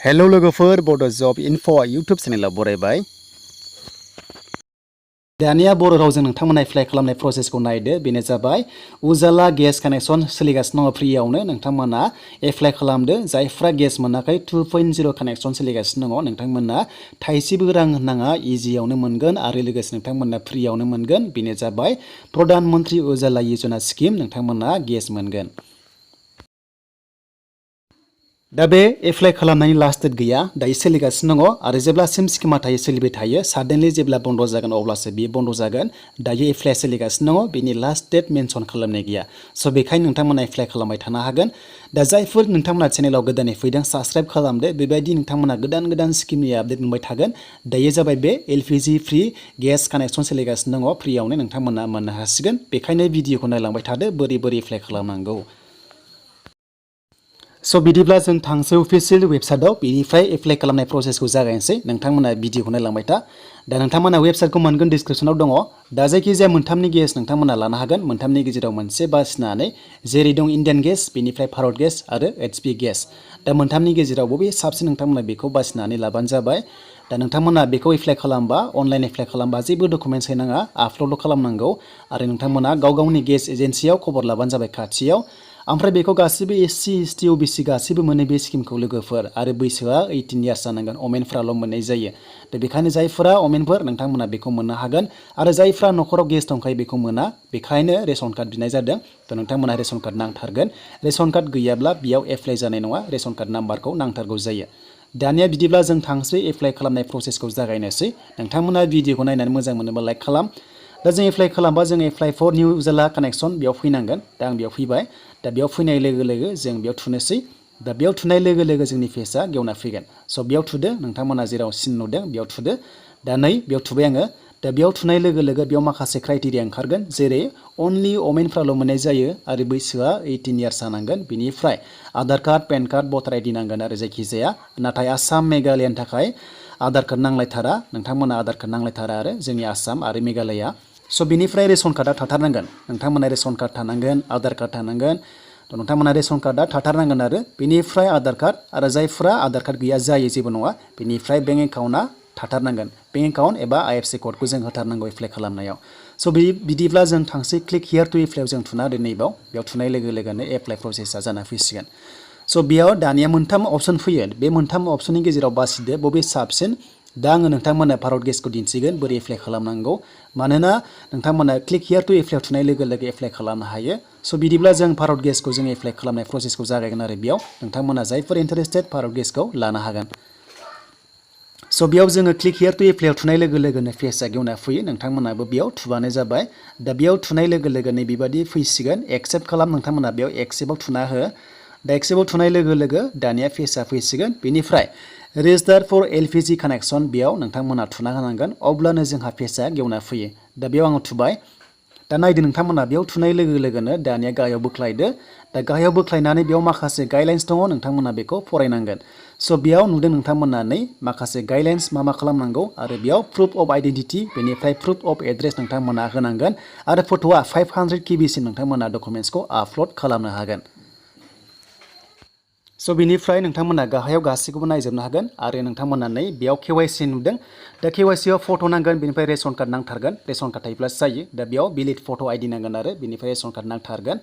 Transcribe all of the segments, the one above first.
Hello लोगोफोर बड' जब enough' YouTube चेनेलाव बरायबाय। दानिया बर' रावजों नोंथांमोना एप्लाइ खालामनाय प्रसेसखौ नायदो। बेनो जाबाय उजाला गेस कानेक्सन सोलिगासिनो दङ फ्रियावनो नोंथांमोना एप्लाइ खालामदो। जायफ्रा गेस मोनाखै 2.0 कानेक्सन सोलिगासिनो दङ नोंथांमोना थाइसेबो रां होनाङा, इजियावनो मोनगोन आरो लोगोसे नोंथांमोना फ्रियावनो मोनगोन। बेनो जाबाय प्रधान मन्त्रि उजाला यजना स्किम, नोंथांमोना गेस मोनगोन। दा बे एप्लाइ खालामनायनि लास्ट डेट गैया, दायो सोलिगासिनो दङ आरो जेब्लासिम स्किमा थायो सोलिबाय थायो। साडेनलि जेब्ला बन्द जागोन अब्लासो बेयो बन्द जागोन। दायो एप्लाइ सोलिगासिनो दङ, बेनि लास्ट डेट मेनसन खालामनाय गैया। स' बेखायनो नोंथांमोना एप्लाइ खालामबाय थानो हागोन। दा जायफोर नोंथांमोना चेनेलाव गोदानै फैदों साबस्क्राइब खालामदो। बेबायदि नोंथांमोना गोदान गोदान स्किमनि आपडेट मोनबाय थागोन। दायो जाबाय बे एलपिजि फ्रि गेस कानेक्सन सोलिगासिनो दङ, फ्रियावनो नोंथांमोना मोननो हासिगोन। बेखायनो भिडिअखौ नायलांबाय थादो बोरै बोरै एप्लाइ खालामनांगौ। स' बिदिब्ला जों थांसै अफिसियेल वेबसाइटआव, बेनिफ्राय एप्लाइ खालामनाय प्रसेसखौ जागायनोसै। नोंथांमोना भिडिअखौ नायलांबाय था। दा नोंथांमोना वेबसाइटखौ मोनगोन, डिसक्रिपसनाव दङ। दा जायखिजाया मोनथामनि गेस नोंथांमोना लानो हागोन। मोनथामनि गेजेराव मोनसे बासिनानै, जेरै दं इण्डियान गेस, बेनिफ्राय भारत गेस आरो एचपि गेस। दा मोनथामनि गेजेराव बबे साबसिन नोंथांमोना बेखौ बासिनानै लाबानो जाबाय। दा नोंथांमोना बेखौ एप्लाइ खालामबा, अनलाइन एप्लाइ खालामबा जेबो डकुमेन्ट्स होनाङा, आपल'डल' खालामनांगौ आरो नोंथांमोना गाव गावनि गेस एजेन्सियाव खबर लाबानो जाबाय खाथियाव। ओमफ्राय बेखौ गासिबो एससि एसटि अबिसि गासिबो मोनो बे स्किमखौ लोगोफोर, आरो बैसोआ 18 इयार्स जानांगोन। अमेनफ्राल' मोननाय जायो। दा बेखायनो जायफोरा अमेनफोर नोंथांमोना बेखौ मोननो हागोन आरो जायफ्रा न'खराव गेस दंखायो बेखौ मोना। बेखायनो रेशन कार्ड बिनाय जादों। थ' नोंथांमोना रेशन कार्ड नांथारगोन। रेशन कार्ड गैयाब्ला बेयाव एप्लाइ जानाय नङा। रेशन कार्ड नाम्बारखौ नांथारगौ जायो। दानिया बिदिब्ला जों थांसै एप्लाइ खालामनाय प्रसेसखौ जागायनोसै। नोंथांमोना भिडिअखौ नायनानै मोजां मोनोबा लाइक खालाम। दा जों एप्लाइ खालामबा जों एप्लाइ फर निउ उजाला कानेक्सन बेयाव फैनांगोन। दा आं बेयाव फैबाय। दा बेयाव फैनाय लोगो लोगो जों बेयाव थुनोसै। दा बेयाव थुनाय लोगो लोगो जोंनि पेजआ गेवना फैगोन। स' बेयाव थुदो, नोंथांमोना जेराव सिन नुदों बेयाव थुदो। दा नै बेयाव थुबाय आङो। दा बेयाव थुनाय लोगो लोगो बेयाव माखासे क्राइटेरिया ओंखारगोन, जेरै अनलि अमेनफ्राल' मोननाय जायो आरो बैसोआ 18 इयार्स जानांगोन। बेनिफ्राय आधार कार्ड, पेन कार्ड, भटार आइडि नांगोन आरो जायखिजाया। नाथाय आसाम मेघालयानि थाखाय आधार कार्ड नांलायथारा, नोंथांमोना आधार कार्ड नांलायथारा आरो जोंनि आसाम आरो मेघालया। स' बिनिफ्राय रेशन कार्डआ थाथारनांगोन। नोंथांमोना रेशन कार्ड थानांगोन, आधार कार्ड थानांगोन। थ' नोंथांमोना रेशन कार्डआ थाथारनांगोन आरो बेनिफ्राय आधार कार्ड, आरो जायफ्रा आधार कार्ड गैया जायो जेबो नङा। बेनिफ्राय बेंक एकाउन्टआ थाथारनांगोन। बेंक एकाउन्ट एबा आइएफएससि क'डखौ जों होथारनांगौ एप्लाइ खालामनायाव। स' बिदिब्ला जों थांसै क्लिक हियार टु एप्लाइआव जों थुना होदो नैबाव। बेयाव थुनाय लोगो लोगोनो एप्लाइ प्रसेसा जाना फैसिगोन। स' बेयाव दानिया मोनथाम अपसन फैयो। बे मोनथाम अपसननि गेजेराव बासिदो बबे साबसिन। दा आङो नोंथांमोना भारत गेसखौ दिन्थिगोन बोरै एप्लाइ खालामनांगौ। मानोना नोंथांमोना क्लिक हियार टु एप्लाइआव थुनाय लोगो लोगो एप्लाइ खालामनो हायो। स' बिदिब्ला जों भारत गेसखौ जों एप्लाइ खालामनाय प्रसेसखौ जागायगोन आरो बेयाव नोंथांमोना जायफोर इन्टारेस्टेड भारत गेसखौ लानो हागोन। स' बेयाव जोङो क्लिक हियार टु एप्लाइआव थुनाय लोगो लोगोनो पेजआ गेवना फैयो। नोंथांमोनाबो बेयाव थुबानो जाबाय। दा बेयाव थुनाय लोगो लोगोनो बेबायदि फैसिगोन। एक्सेप्ट खालाम, नोंथांमोना बेयाव एक्सेप्टआव थुना हो। दा एक्सेप्टआव थुनाय लोगो लोगो दानिया पेजआ फैसिगोन। बेनिफ्राय रेजिस्टार फर एलपिजि कानेक्सन बेयाव नोंथांमोना थुना होनांगोन, अब्लानो जोंहा पेजआ गेवना फैयो। दा बेयाव आङो थुबाय। दा नायदो नोंथांमोना बेयाव थुनाय लोगो लोगोनो दानिया गाहायाव बोख्लायदो। दा गाहायाव बोख्लायनानै बेयाव माखासे गाइडलाइन्स दङ, नोंथांमोना बेखौ फरायनांगोन। स' बेयाव नुदों नोंथांमोना नै माखासे गाइडलाइन्स मा खालामनांगौ आरो बेयाव प्रुफ अफ आइडेन्टिटि, बेनिफ्राय प्रुफ अफ एड्रेस नोंथांमोना होनांगोन आरो फट'आ 500 केबिसिम नोंथांमोना डकुमेन्ट्सखौ आपल'ड खालामनो हागोन। स' बिनिफ्राय नोंथांमोना गाहायाव गासैखौबो नायजोबनो हागोन आरो नोंथांमोना नै बेयाव केवाइसि नुदों। दा केवाइसिआव फट' नांगोन, बेनिफ्राय रेशन कार्ड नांथारगोन। रेशन कार्ड थायोब्लासो जायो। दा बेयाव भेलिड फट' आइडि नांगोन आरो बेनिफ्राय रेशन कार्ड नांथारगोन।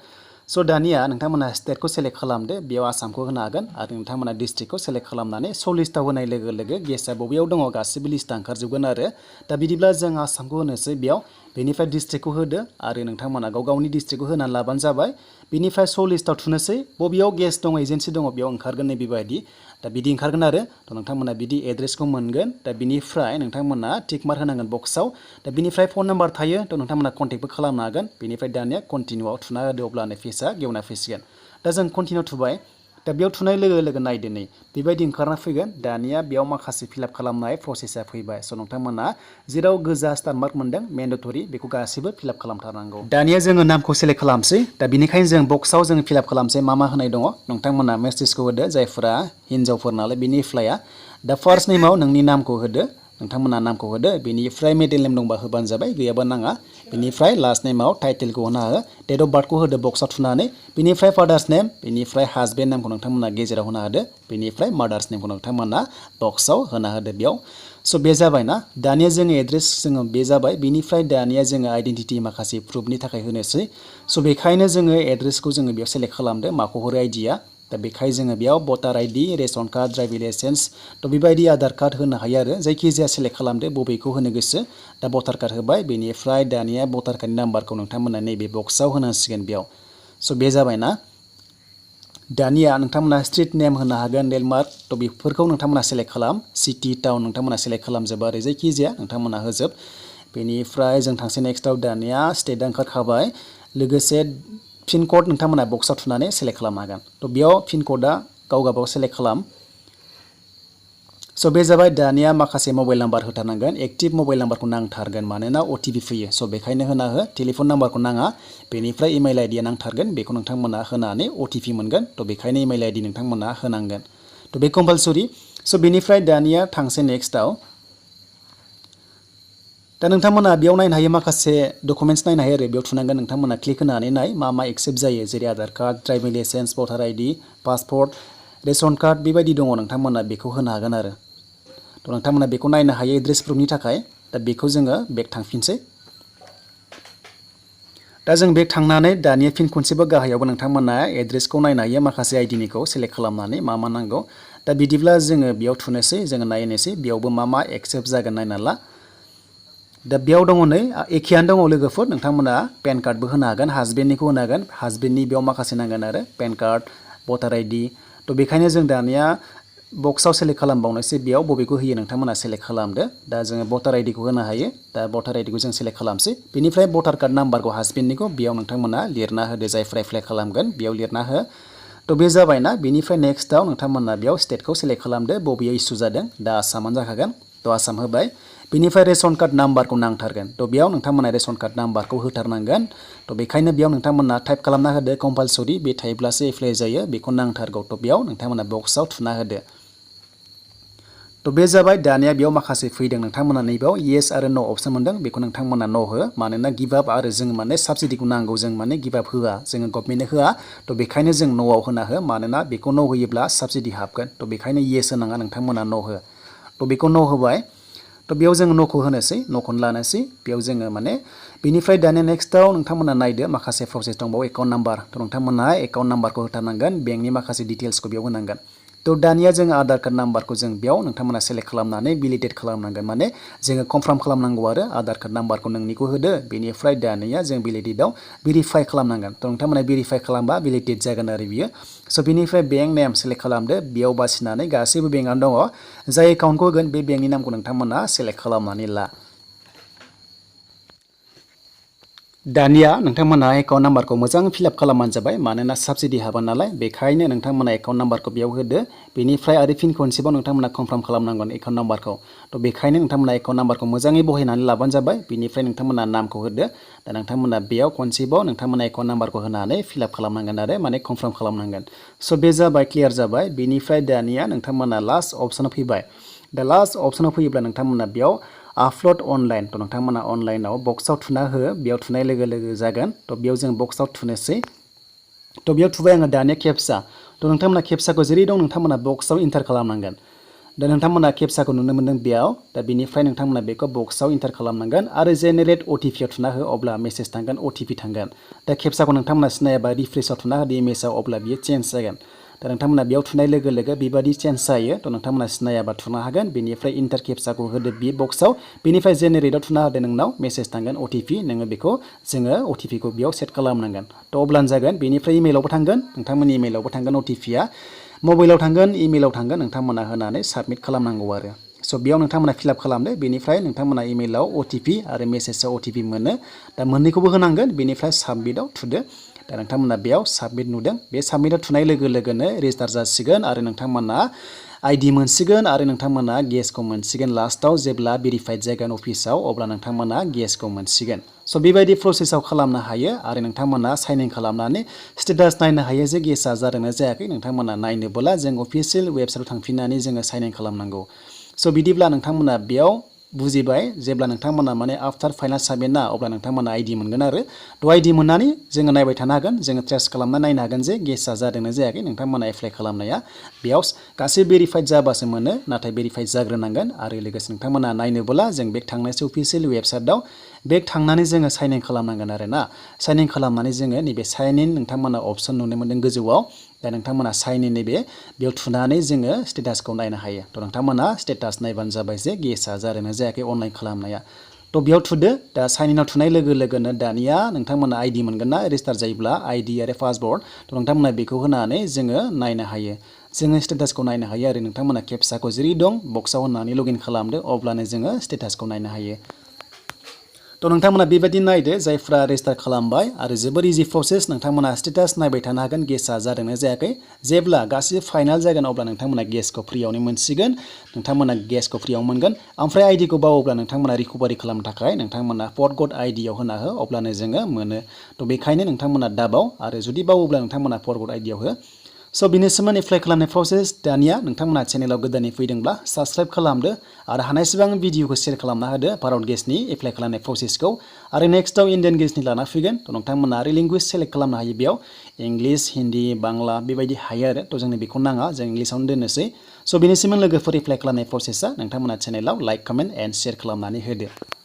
स' दानिया नोंथांमोना स्टेटखौ सेलेक्ट खालामदो। बेयाव आसामखौ होनो हागोन आरो नोंथांमोना डिस्ट्रिक्टखौ सेलेक्ट खालामनानै स' लिस्टआव होनाय लोगो लोगो गेसआ बबेयाव दङ गासिबो लिस्टआ ओंखारजोबगोन आरो। दा बिदिब्ला जों आसामखौ होनोसै बेयाव। बेनिफ्राय डिस्ट्रिक्टखौ होदो आरो नोंथांमोना गाव गावनि डिस्ट्रिक्टखौ होनानै लाबानो जाबाय। बेनिफ्राय स' लिस्टआव थुनोसै बबेयाव गेस दङ, एजेन्सि दङ बेयाव ओंखारगोन नै बेबायदि। दा बिदि ओंखारगोन आरो। थ' नोंथांमोना बिदि एड्रेसखौ मोनगोन। दा बिनिफ्राय नोंथांमोना टिक मार्क होनांगोन बक्सआव। दा बिनिफ्राय फन नाम्बार थायो, थ' नोंथांमोना कन्टेक्टबो खालामनो हागोन। बेनिफ्राय दानिया कन्टिनिउआव थुना होदो, अब्लानो पेजआ गेवना फैसिगोन। दा जों कन्टिनिउ थुबाय। दा बेयाव थुनाय लोगो लोगो नायदो नै बेबायदि ओंखारना फैगोन। दानिया बेयाव माखासे फिलआप खालामनाय प्रसेसा फैबाय। स' नोंथांमोना जेराव गोजा स्टार मार्क मोनदों मेन्डेटरि, बेखौ गासिबो फिलआप खालामथारनांगौ। दानिया जोङो नामखौ सेलेक्ट खालामसै। दा बेनिखायनो जों बक्सआव जों फिलआप खालामसै मा होनाय दङ। नोंथांमोना मेसेजखौ होदो, जायफोरा हिन्जावफोर नालाय बेनि एप्लाइआ। दा फार्स्ट नेमाव नोंनि नामखौ होदो, नोंथांमोना नामखौ होदो। बेनिफ्राय मिडल नेम दंबा होबानो जाबाय, गैयाबा नाङा। बेनिफ्राय लास्ट नेमाव टाइटेलखौ होना हो डेट अफ बार्थखौ होदो बक्सआव थुनानै बेनिफ्राय फादार्स नेम बेनिफ्राय हासबेन्ड नामखौ नोंथांमोना गेजेराव होना होदो बेनिफ्राय मादार्स नेमखौ नोंथांमोना बक्सआव होना होदो बेयाव स' बे जाबायना दानिया जोङो एड्रेस जोङो बे जाबाय बेनिफ्राय दानिया जोङो आइडेन्टिटि माखासे प्रुफनि थाखाय होनोसै स' बेखायनो जोङो एड्रेसखौ जोङो बेयाव सेलेक्ट खालामदो माखौ हरो आइडिया दा बेखाय जोङो बेयाव भटार ID ration card driving licence थ' बेबायदि आधार कार्ड होनो हायो आरो जायखिजाया सेलेक्ट खालामदो बबेखौ होनो गोसो दा भटार कार्ड होबाय बेनिफ्राय दानिया भटार कार्डनि नाम्बारखौ नोंथांमोना नैबे बक्सआव होनांसिगोन बेयाव स' बे जाबायना दानिया नोंथांमोना स्ट्रीट नेम होनो हागोन लेन्डमार्क थ' बेफोरखौ नोंथांमोना सेलेक्ट खालाम सिटि टाउन नोंथांमोना सेलेक्ट खालामजोब आरो जायखिजाया नोंथांमोना होजोब बेनिफ्राय जों थांसै नेक्स्टआव दानिया स्टेट ओंखारखाबाय लोगोसे पिन कड नोंथांमोना बक्सआव थुनानै सेलेक्ट खालामनो हागोन थ' बेयाव पिन क'डआ गाव गाबाव सेलेक्ट खालाम स' बे जाबाय दानिया माखासे मबाइल नाम्बार होथारनांगोन एक्टिभ मबाइल नाम्बारखौ नांथारगोन मानोना अटिपि फैयो स' बेखायनो होना हो टेलिफन नाम्बारखौ नाङा बेनिफ्राय इमेल आइडिया नांथारगोन बेखौ नोंथांमोना होनानै अटिपि मोनगोन थ' बेखायनो इमेल आइडि नोंथांमोना होनांगोन थ' बे कम्पालसरि स' बेनिफ्राय दानिया थांसै नेक्स्टआव दा नोंथांमोना बेयाव नायनो हायो माखासे डकुमेन्ट्स नायनो हायो आरो बेयाव थुनांगोन नोंथांमोना क्लिक होनानै नाय मा एक्सेप्ट जायो जेरै आधार कार्ड ड्राइभिं लाइसेन्स भटार आइडि पासपर्ट रेशन कार्ड बेबायदि दङ नोंथांमोना बेखौ होनो हागोन आरो थ' नोंथांमोना बेखौ नायनो हायो एड्रेस प्रुफनि थाखाय दा बेखौ जोङो बेक थांफिनसै दा जों बेक थांनानै दानिया फिन खनसेबो गाहायावबो नोंथांमोना एड्रेसखौ नायनो हायो माखासे आइडिनिखौ सेलेक्ट खालामनानै मा नांगौ दा बिदिब्ला जोङो बेयाव थुनोसै जोङो नायनोसै बेयावबो मा एक्सेप्ट जागोन नायना ला दा बेयाव दङ नै एखेयानो दङ लोगोफोर नोंथांमोना पेन कार्डबो होनो हागोन हासबेन्डनिखौ होनो हागोन हासबेन्डनि बेयाव माखासे नांगोन आरो पेन कार्ड भटार आइडि थ' बेखायनो जों दानिया बक्सआव सेलेक्ट खालामबावनोसै बेयाव बबेखौ होयो नोंथांमोना सेलेक्ट खालामदो दा जोङो भटार आइडिखौ होनो हायो दा भटार आइडिखौ जों सेलेक्ट खालामसै बेनिफ्राय भटार कार्ड नाम्बारखौ हासबेन्डनिखौ बेयाव नोंथांमोना लिरना होदो जायफ्रा एप्लाइ खालामगोन बेयाव लिरना हो थ' बे जाबायना बेनिफ्राय नेक्स्टआव नोंथांमोना बेयाव स्टेटखौ सेलेक्ट खालामदो बबेयाव इसु जादों दा आसामानो जाखागोन थ' आसाम होबाय बेनिफ्राय रेशन कार्ड नाम्बारखौ नांथारगोन थ' बेयाव नोंथांमोना रेशन कार्ड नाम्बारखौ होथारनांगोन थ' बेखायनो बेयाव नोंथांमोना टाइप खालामना होदो कम्पालसरि बे थायोब्लासो एप्लाइ जायो बेखौ नांथारगौ थ' बेयाव नोंथांमोना बक्सआव थुना होदो थ' बे जाबाय दानिया बेयाव माखासे फैदों नोंथांमोना नैबेयाव येस आरो न' अप्सन मोनदों बेखौ नोंथांमोना न' हो मानोना गिभ आप आरो जों माने साबसिडिखौ नांगौ जों माने गिभ आप होआ जोङो गभर्नमेन्टनो होआ थ' बेखायनो जों न'आव होना हो मानोना बेखौ न' होयोब्ला साबसिडि हाबगोन थ' बेखायनो येस होनाङा नोंथांमोना न' हो थ' बेखौ न' होबाय थ' बेयाव जोङो न'खौ होनोसै न'खौनो लानोसै बेयाव जोङो माने बेनिफ्राय दानिया नेक्स्टआव नोंथांमोना नायदो माखासे प्रसेस दंबावो एकाउन्ट नाम्बार थ' नोंथांमोना एकाउन्ट नाम्बारखौ होथारनांगोन बेंकनि माखासे डिटेल्सखौ बेयाव होनांगोन थ' दानिया जोङो आधार कार्ड नाम्बारखौ जों बेयाव नोंथांमोना सेलेक्ट खालामनानै भेलिडेट खालामनांगोन माने जोङो कनफार्म खालामनांगौ आरो आधार कार्ड नाम्बारखौ नोंनिखौ होदो बेनिफ्राय दानिया जों भेलिडेटआव भेरिफाइ खालामनांगोन थ' नोंथांमोना भेरिफाइ खालामबा भेलिडेट जागोन आरो बियो स' बेनिफ्राय बेंक नेम सेलेक्ट खालामदो बेयाव बासिनानै गासैबो बेंकआनो दङ जाय एकाउन्टखौ होगोन बे बेंकनि नामखौ नोंथांमोना सेलेक्ट खालामनानै ला दानिया नोंथांमोना एकाउन्ट नाम्बारखौ मोजां फिलआप खालामबानो जाबाय मानोना साबसिडि हाबा नालाय बेखायनो नोंथांमोना एकाउन्ट नाम्बारखौ बेयाव होदो बेनिफ्राय आरो फिन खनसेबाव नोंथांमोना कनफार्म खालामनांगोन एकाउन्ट नाम्बारखौ थ' बेखायनो नोंथांमोना एकाउन्ट नाम्बारखौ मोजाङै बहायनानै लाबानो जाबाय बेनिफ्राय नोंथांमोना नामखौ होदो दा नोंथांमोना बेयाव खनसेबाव नोंथांमोना एकाउन्ट नाम्बारखौ होनानै फिलआप खालामनांगोन आरो माने कनफार्म खालामनांगोन स' बे जाबाय क्लियार जाबाय बेनिफ्राय दानिया नोंथांमोना लास्ट अप्सनाव फैबाय दा लास्ट अप्सनाव फैयोब्ला नोंथांमोना बेयाव आपल'ड अनलाइन थ' नोंथांमोना अनलाइनाव बक्सआव थुना हो बेयाव थुनाय लोगो लोगो जागोन थ' बेयाव जों बक्सआव थुनोसै थ' बेयाव थुबाय आङो दानिया केपसा थ' नोंथांमोना केपसाखौ जेरै दं नोंथांमोना बक्सआव इन्टार खालामनांगोन दा नोंथांमोना केपसाखौ नुनो मोन्दों बेयाव दा बेनिफ्राय नोंथांमोना बेखौ बक्सआव इन्टार खालामनांगोन आरो जेनेरेट अटिपिआव थुना हो अब्ला मेसेज थांगोन अटिपि थांगोन दा केपसाखौ नोंथांमोना सिनायाबा रिफ्रेसाव थुना होदो इमेजाव अब्ला बियो चेन्ज जागोन दा नोंथांमोना बेयाव थुनाय लोगो लोगो बेबादि चेन्ज जायो थ' नोंथांमोना सिनायाबा थुनो हागोन बेनिफ्राय इन्टार केपसाखौ होदो बे बक्सआव बेनिफ्राय जेनेरेटआव थुना होदो नोंनाव मेसेज थांगोन अटिपि नोङो बेखौ जोङो अटिपिखौ बेयाव सेट खालामनांगोन थ' अब्लानो जागोन बेनिफ्राय इमेलावबो थांगोन नोंथांमोननि इमेलावबो थांगोन अटिपिआ मबाइलाव थांगोन इमेलाव थांगोन नोंथांमोना होनानै साबमिट खालामनांगौ आरो स' बेयाव नोंथांमोना फिलआप खालामदो बेनिफ्राय नोंथांमोना इमेलाव अटिपि आरो मेसेजआव अटिपि मोनो दा मोननैखौबो होनांगोन बेनिफ्राय साबमिटआव थुदो दा नोंथांमोना बेयाव साबमिट नुदों बे साबमिटआव थुनाय लोगो लोगोनो रेजिस्टार जासिगोन आरो नोंथांमोना आइडि मोनसिगोन आरो नोंथांमोना गेसखौ मोनसिगोन लास्टआव जेब्ला भेरिफाइड जागोन अफिसाव अब्ला नोंथांमोना गेसखौ मोनसिगोन स' बेबायदि प्रसेसआव खालामनो हायो आरो नोंथांमोना साइन इन खालामनानै स्टेटास नायनो हायो जे गेसआ जादोंना जायाखै नोंथांमोना नायनोबोला जों अफिसियेल वेबसाइटआव थांफिननानै जोङो साइन इन खालामनांगौ स' बिदिब्ला नोंथांमोना बेयाव बुजिबाय जेब्ला नोंथांमोना माने आफ्टार फाइनाल साबमिट ना अब्ला नोंथांमोना आइडि मोनगोन आरो थ' आइडि मोननानै जोङो नायबाय थानो हागोन जोङो ट्रेस खालामना नायनो हागोन जे गेसआ जादोंना जायाखै नोंथांमोना एप्लाइ खालामनाया बेयाव गासै भेरिफाइड जाबासो मोनो नाथाय भेरिफाइड जाग्रोनांगोन आरो लोगोसे नोंथांमोना नायनोबोला जों बेक थांनायसो अफिसियेल वेबसाइटआव बेक थांनानै जोङो साइन इन खालामनांगोन आरो ना साइन इन खालामनानै जोङो नैबे साइन इन नोंथांमोना अपसन नुनो मोनदों गोजौआव दा नोंथांमोना साइन इन नैबे बेयाव थुनानै जोङो स्टेटासखौ नायनो हायो थ' नोंथांमोना स्टेटास नायबानो जाबाय जे गेसआ जादोंना जायाखै अनलाइन खालामनाया थ' बेयाव थुदो दा साइन इनाव थुनाय लोगो लोगोनो दानिया नोंथांमोना आइडि मोनगोन ना रेजिस्टार जायोब्ला आइडि आरो पासवर्ड थ' नोंथांमोना बेखौ होनानै जोङो नायनो हायो जोङो स्टेटासखौ नायनो हायो आरो नोंथांमोना केपसाखौ जेरै दं बक्सआव होनानै लगइन खालामदो अब्लानो जोङो स्टेटासखौ नायनो हायो थ' नोंथांमोना बेबायदि नायदो जायफ्रा रेजिस्टार खालामबाय आरो जोबोर इजि प्रसेस नोंथांमोना स्टेटास नायबाय थानो हागोन गेसआ जादोंना जायाखै जेब्ला गासिबो फाइनाल जागोन अब्ला नोंथांमोना गेसखौ फ्रियावनो मोनसिगोन नोंथांमोना गेसखौ फ्रियाव मोनगोन ओमफ्राय आइडिखौ बावोब्ला नोंथांमोना रिकभारि खालामनो थाखाय नोंथांमोना फरगट आइडियाव होना हो अब्लानो जोङो मोनो थ' बेखायनो नोंथांमोना दाबाव आरो जुदि बावोब्ला नोंथांमोना फरगट आइडियाव हो स' बेनिसिम एप्लाइ खालामनाय प्रसेस दानिया नोंथांमोना चेनेलाव गोदानै फैदोंब्ला साबस्क्राइब खालामदो आरो हानायसेबां भिडिअखौ शेयार खालामना होदो भारत गेसनि एप्लाइ खालामनाय प्रसेसखौ आरो नेक्स्टआव इन्डियान गेसनि लाना फैगोन थ' नोंथांमोना आरो लेंगुवेज सेलेक्ट खालामनो हायो बेयाव इंलिश हिन्दी बांला बेबायदि हायो आरो थ' जोंनो बेखौ नाङा जों इंलिसावनो दोननोसै स' बेनिसिम लोगोफोर एप्लाइ खालामनाय प्रसेसा नोंथांमोना चेनेलाव लाइक कमेन्ट एन्ड शेयार खालामनानै होदो